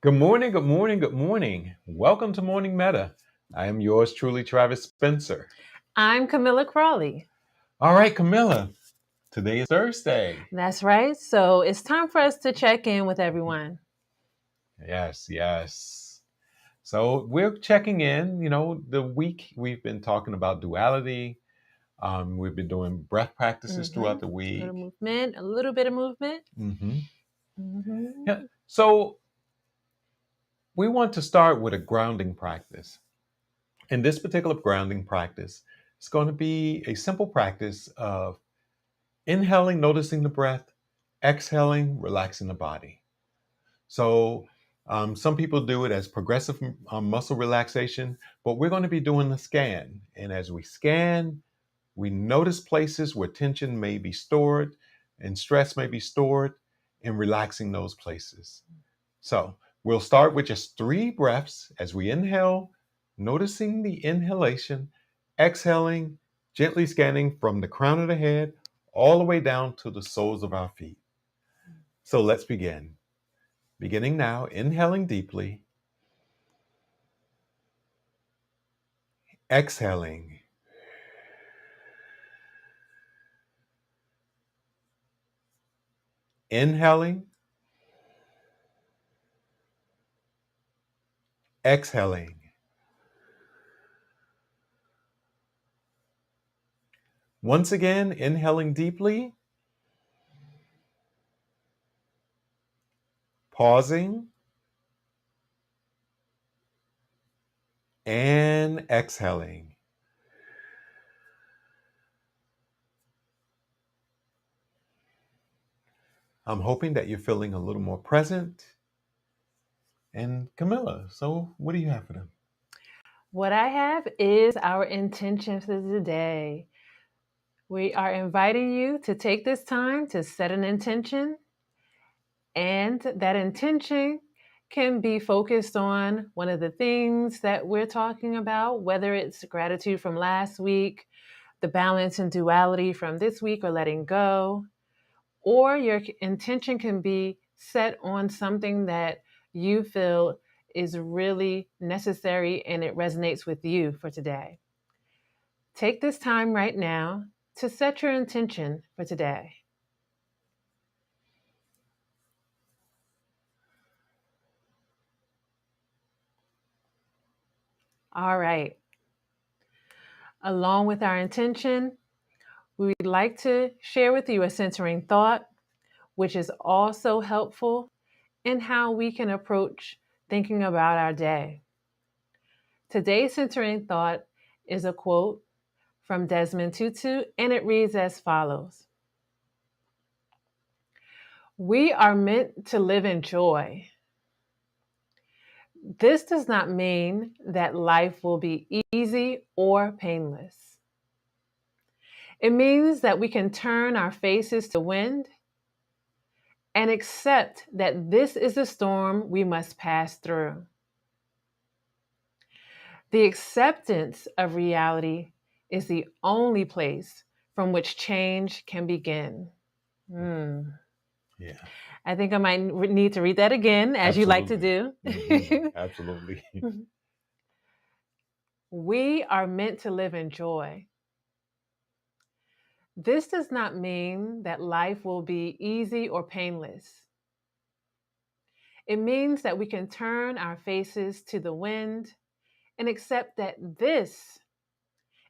Good morning, good morning, good morning. Welcome to Morning Meta. I am yours truly, Travis Spencer. I'm Camilla Crawley. All right, Camilla, today is Thursday. That's right. So it's time for us to check in with everyone. Yes, yes. So we're checking in. The week we've been talking about duality. We've been doing breath practices throughout the week. A little bit of movement. hmm Mm-hmm. Yeah. So we want to start with a grounding practice. In this particular grounding practice, it's going to be a simple practice of inhaling, noticing the breath, exhaling, relaxing the body. So, some people do it as progressive muscle relaxation, but we're going to be doing a scan. And as we scan, we notice places where tension may be stored and stress may be stored and relaxing those places. So, we'll start with just 3 breaths as we inhale, noticing the inhalation, exhaling, gently scanning from the crown of the head all the way down to the soles of our feet. So let's begin. Beginning now, inhaling deeply, exhaling, inhaling, exhaling. Once again, inhaling deeply, pausing, and exhaling. I'm hoping that you're feeling a little more present. And Camilla, so what do you have for them? What I have is our intention for today. We are inviting you to take this time to set an intention, and that intention can be focused on one of the things that we're talking about, whether it's gratitude from last week, the balance and duality from this week, or letting go. Or your intention can be set on something that you feel is really necessary and it resonates with you for today. Take this time right now to set your intention for today. All right. Along with our intention, we'd like to share with you a centering thought, which is also helpful in how we can approach thinking about our day. Today's centering thought is a quote from Desmond Tutu, and it reads as follows. We are meant to live in joy. This does not mean that life will be easy or painless. It means that we can turn our faces to wind and accept that this is the storm we must pass through. The acceptance of reality is the only place from which change can begin. Yeah, I think I might need to read that again, as you like to absolutely. do. Absolutely. We are meant to live in joy. This does not mean that life will be easy or painless. It means that we can turn our faces to the wind and accept that this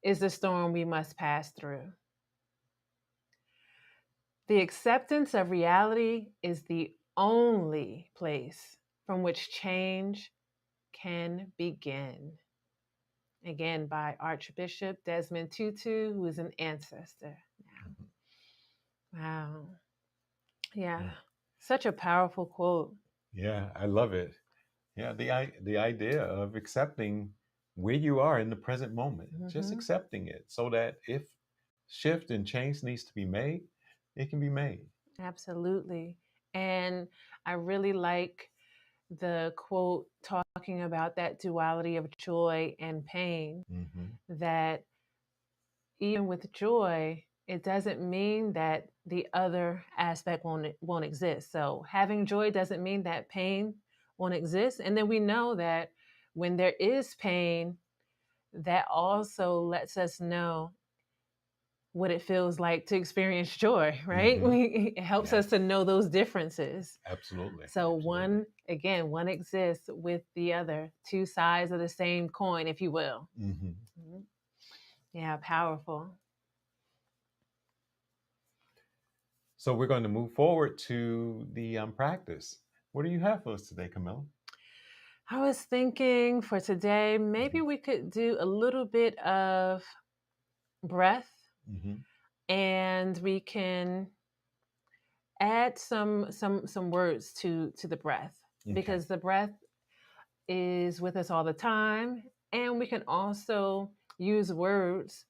is the storm we must pass through. The acceptance of reality is the only place from which change can begin. Again, by Archbishop Desmond Tutu, who is an ancestor. Wow. Yeah. Such a powerful quote. Yeah, I love it. Yeah, the idea of accepting where you are in the present moment, just accepting it so that if shift and change needs to be made, it can be made. Absolutely. And I really like the quote talking about that duality of joy and pain, that even with joy, it doesn't mean that the other aspect won't exist. So having joy doesn't mean that pain won't exist. And then we know that when there is pain, that also lets us know what it feels like to experience joy, right? Mm-hmm. It helps us Yes, to know those differences. absolutely. So Absolutely. one exists with the other, two sides of the same coin, if you will. Mm-hmm. Mhm. Yeah, powerful. So we're going to move forward to the practice. What do you have for us today, Camilla? I was thinking for today, maybe Mm-hmm. we could do a little bit of breath, Mm-hmm. and we can add some words to the breath, Okay. because the breath is with us all the time, and we can also use words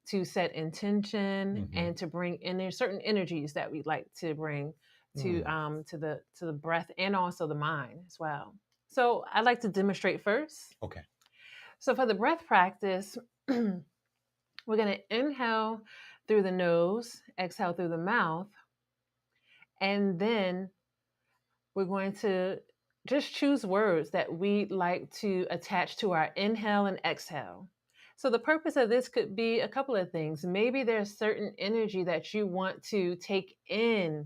to set intention Mm-hmm. and to bring in there certain energies that we'd like to bring Mm. to the breath and also the mind as well. So I'd like to demonstrate first. Okay. So for the breath practice, we're going to inhale through the nose, exhale through the mouth, and then we're going to just choose words that we'd like to attach to our inhale and exhale. So the purpose of this could be a couple of things. Maybe there's certain energy that you want to take in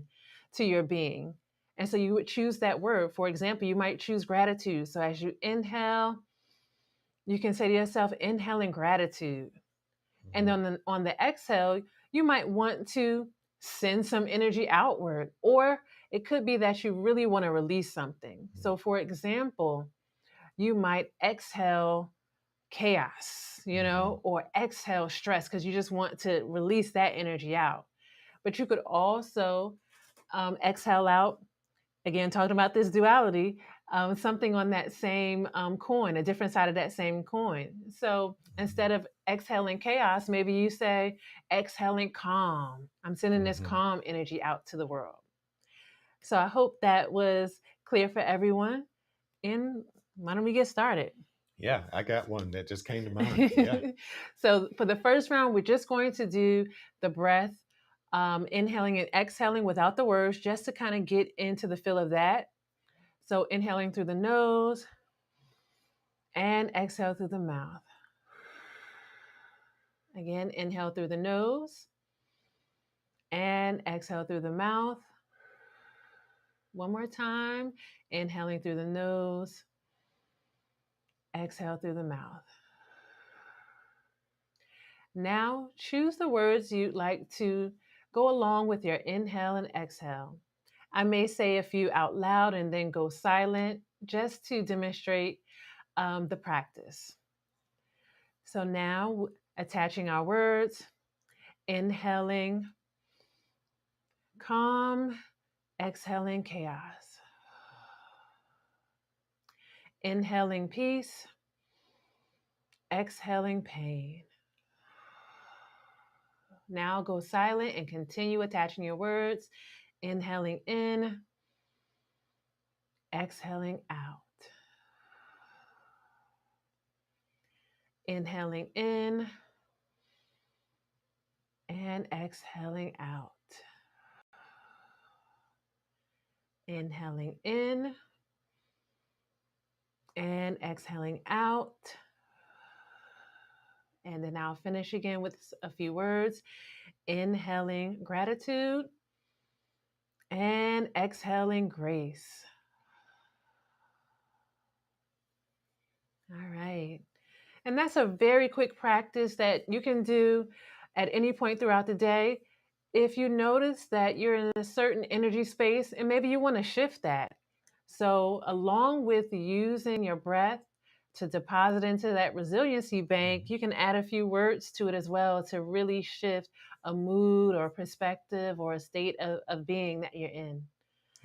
to your being. And so you would choose that word. For example, you might choose gratitude. So as you inhale, you can say to yourself, inhaling gratitude. And Mm-hmm. then on the exhale, you might want to send some energy outward, or it could be that you really want to release something. So, for example, you might exhale chaos, Mm-hmm. or exhale stress because you just want to release that energy out. But you could also exhale out, again, talking about this duality, something on that same coin, a different side of that same coin. So instead of exhaling chaos, maybe you say, exhaling calm. I'm sending this Mm-hmm. calm energy out to the world. So I hope that was clear for everyone. And why don't we get started? Yeah, I got one that just came to mind. Yeah. So for the first round, we're just going to do the breath, inhaling and exhaling without the words, just to kind of get into the feel of that. So inhaling through the nose and exhale through the mouth. Again, inhale through the nose and exhale through the mouth. One more time, inhaling through the nose, exhale through the mouth. Now, choose the words you'd like to go along with your inhale and exhale. I may say a few out loud and then go silent just to demonstrate the practice. So now, attaching our words, inhaling calm, exhaling chaos. Inhaling peace, exhaling pain. Now go silent and continue attaching your words. Inhaling in, exhaling out. Inhaling in and exhaling out. Inhaling in and exhaling out. And then I'll finish again with a few words. Inhaling gratitude and exhaling grace. All right. And that's a very quick practice that you can do at any point throughout the day. If you notice that you're in a certain energy space and maybe you want to shift that. So, along with using your breath to deposit into that resiliency bank, Mhm. you can add a few words to it as well to really shift a mood or perspective or a state of being that you're in.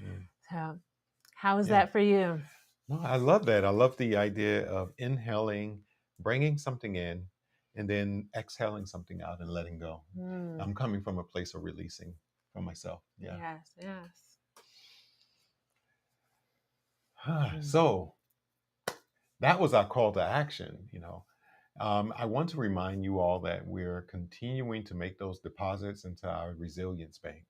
Mm. So, how is Yeah. that for you? No, I love that. I love the idea of inhaling, bringing something in, and then exhaling something out and letting go. Hmm. I'm coming from a place of releasing from myself. Yeah. Yes, yes. Hmm. So that was our call to action. I want to remind you all that we're continuing to make those deposits into our resilience bank.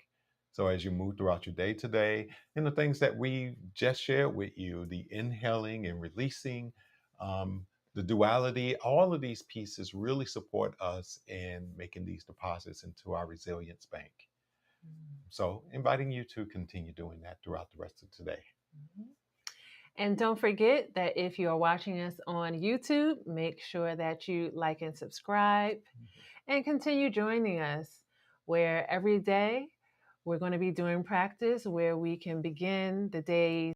So as you move throughout your day today, and the things that we just shared with you, the inhaling and releasing, the duality, all of these pieces really support us in making these deposits into our resilience bank. So inviting you to continue doing that throughout the rest of today. And don't forget that if you are watching us on YouTube, make sure that you like and subscribe and continue joining us, where every day we're going to be doing practice where we can begin the day